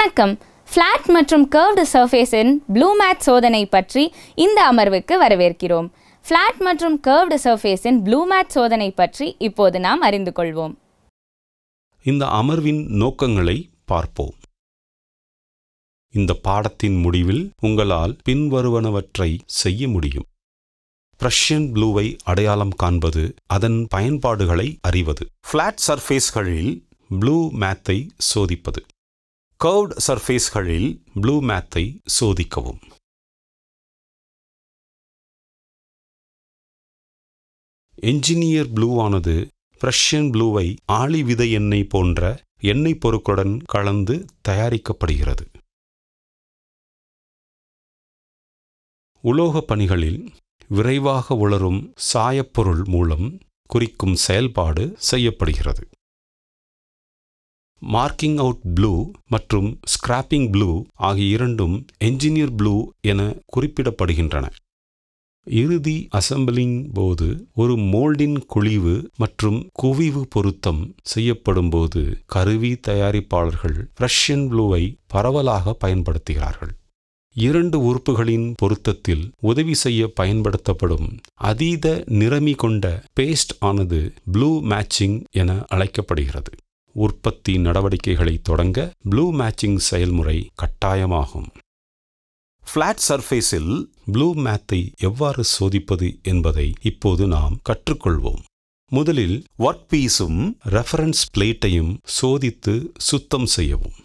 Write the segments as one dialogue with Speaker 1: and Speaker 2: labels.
Speaker 1: வணக்கம். ஃப்ளாட் மற்றும் கர்வ்டு சர்ஃபேஸின் ப்ளூ மேத் சோதனை பற்றி இந்த அமர்வுக்கு வரவேற்கிறோம். ஃப்ளாட் மற்றும் கர்வ்டு சர்ஃபேஸின் ப்ளூ மேத் சோதனை பற்றி இப்போது நாம் அறிந்து கொள்வோம்.
Speaker 2: இந்த அமர்வின் நோக்கங்களை பார்ப்போம். இந்த பாடத்தின் முடிவில் உங்களால் பின்வருவனவற்றை செய்ய முடியும். பிரஷியன் ப்ளூவை அடையாளம் காண்பது, அதன் பயன்பாடுகளை அறிவது, ஃப்ளாட் சர்ஃபேஸ்களில் ப்ளூ மேத்தை சோதிப்பது, கர்வ்ட் சர்ஃபேஸ்களில் ப்ளூ மேத்தை சோதிக்கவும். என்ஜினியர் ப்ளூவானது பிரஷியன் ப்ளூவை ஆளி விதை எண்ணெய் போன்ற எண்ணெய் பொருட்களுடன் கலந்து தயாரிக்கப்படுகிறது. உலோக பணிகளில் விரைவாக உலரும் சாயப்பொருள் மூலம் குறிக்கும் செயல்பாடு செய்யப்படுகிறது. மார்க்கிங் அவுட் ப்ளூ மற்றும் ஸ்கிராப்பிங் ப்ளூ ஆகிய இரண்டும் என்ஜினியர் ப்ளூ என குறிப்பிடப்படுகின்றன. இறுதி அசம்பிளிங் போது ஒரு மோல்டின் குழிவு மற்றும் குவிவு பொருத்தம் செய்யப்படும் போது கருவி தயாரிப்பாளர்கள் பிரஷியன் ப்ளூவை பரவலாக பயன்படுத்துகிறார்கள். இரண்டு உறுப்புகளின் பொருத்தத்தில் உதவி செய்ய பயன்படுத்தப்படும் அதீத நிறமி கொண்ட பேஸ்ட் ஆனது ப்ளூ மேட்சிங் என அழைக்கப்படுகிறது. உற்பத்தி நடவடிக்கைகளை தொடங்க ப்ளூ மேட்சிங் செயல்முறை கட்டாயமாகும். ஃப்ளாட் சர்ஃபேஸில் ப்ளூ மேத்தை எவ்வாறு சோதிப்பது என்பதை இப்போது நாம் கற்றுக்கொள்வோம். முதலில் ஒர்க் பீஸும் ரெஃபரன்ஸ் பிளேட்டையும் சோதித்து சுத்தம் செய்யவும்.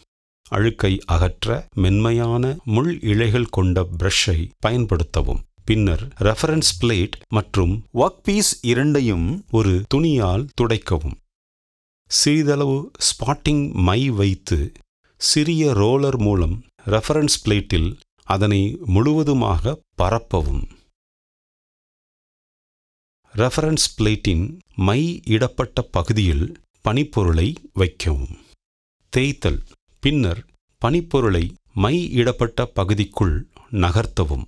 Speaker 2: அழுக்கை அகற்ற மென்மையான முள் இழைகள் கொண்ட பிரஷை பயன்படுத்தவும். பின்னர் ரெஃபரன்ஸ் பிளேட் மற்றும் ஒர்க் பீஸ் இரண்டையும் ஒரு துணியால் துடைக்கவும். சிறிதளவு ஸ்பாட்டிங் மை வைத்து சிறிய ரோலர் மூலம் ரெஃபரன்ஸ் பிளேட்டில் அதனை முழுவதுமாக பரப்பவும். ரெஃபரன்ஸ் பிளேட்டின் மை இடப்பட்ட பகுதியில் பனிப்பொருளை வைக்கவும். தேய்த்தல். பின்னர் பனிப்பொருளை மை இடப்பட்ட பகுதிக்குள் நகர்த்தவும்.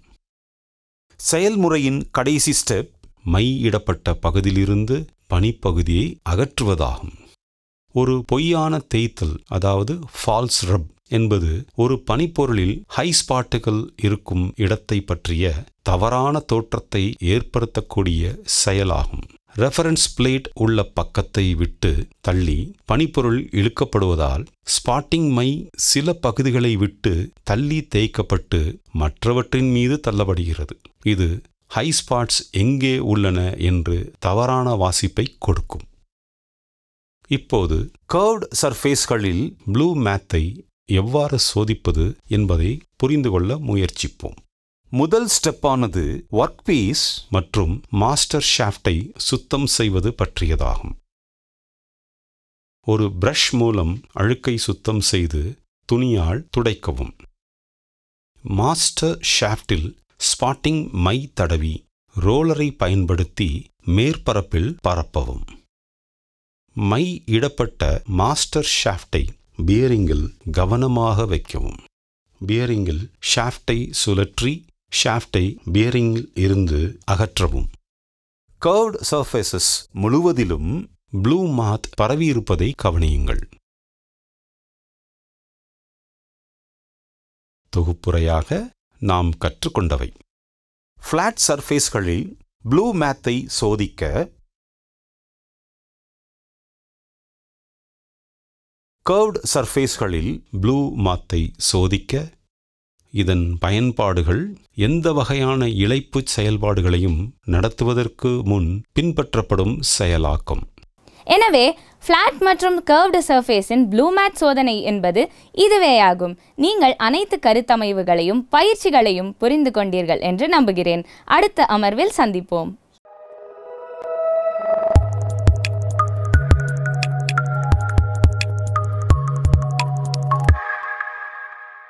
Speaker 2: செயல்முறையின் கடைசி ஸ்டெப் மை இடப்பட்ட பகுதியிலிருந்து பனிப்பகுதியை அகற்றுவதாகும். ஒரு பொய்யான தேய்த்தல், அதாவது ஃபால்ஸ் ரப் என்பது ஒரு பனிப்பொருளில் ஹை ஸ்பாட்டுகள் இருக்கும் இடத்தை பற்றிய தவறான தோற்றத்தை ஏற்படுத்தக்கூடிய செயலாகும். ரெஃபரன்ஸ் பிளேட் உள்ள பக்கத்தை விட்டு தள்ளி பனிப்பொருள் இழுக்கப்படுவதால் ஸ்பாட்டிங் மை சில பகுதிகளை விட்டு தள்ளி தேய்க்கப்பட்டு மற்றவற்றின் மீது தள்ளப்படுகிறது. இது ஹை ஸ்பாட்ஸ் எங்கே உள்ளன என்று தவறான வாசிப்பை கொடுக்கும். இப்போது கர்வ்ட் சர்ஃபேஸ்களில் ப்ளூ மேத்தை எவ்வாறு சோதிப்பது என்பதை புரிந்து கொள்ள முயற்சிப்போம். முதல் ஸ்டெப்பானது ஒர்க் பீஸ் மற்றும் மாஸ்டர் ஷாஃப்டை சுத்தம் செய்வது பற்றியதாகும். ஒரு பிரஷ் மூலம் அழுக்கை சுத்தம் செய்து துணியால் துடைக்கவும். மாஸ்டர் ஷாஃப்டில் ஸ்பாட்டிங் மை தடவி ரோலரை பயன்படுத்தி மேற்பரப்பில் பரப்பவும். மை இடப்பட்ட மாஸ்டர் ஷாஃப்டை பியரிங்கில் கவனமாக வைக்கவும். பியரிங்கில் ஷாஃப்டை சுழற்றி ஷாஃப்டை பியரிங்கில் இருந்து அகற்றவும். கர்வ்ட் சர்ஃபேசஸ் முழுவதிலும் ப்ளூ மேத் பரவியிருப்பதை கவனியுங்கள். தொகுப்புரையாக நாம் கற்றுக்கொண்டவை: ஃப்ளாட் சர்ஃபேஸ்களில் ப்ளூ மேத்தை சோதிக்க கர்வ்ட் சர்ஃபேஸ்களில் ப்ளூ மேத்தை சோதிக்க இதன் பயன்பாடுகள், எந்த வகையான இழைப்பு செயல்பாடுகளையும் நடத்துவதற்கு முன் பின்பற்றப்படும் செயலாக்கம்.
Speaker 1: எனவே ஃப்ளாட் மற்றும் கர்வ்டு சர்ஃபேஸின் ப்ளூ மேத் சோதனை என்பது இதுவேயாகும். நீங்கள் அனைத்து கருத்தமைவுகளையும் பயிற்சிகளையும் புரிந்து கொண்டீர்கள் என்று நம்புகிறேன். அடுத்த அமர்வில் சந்திப்போம்.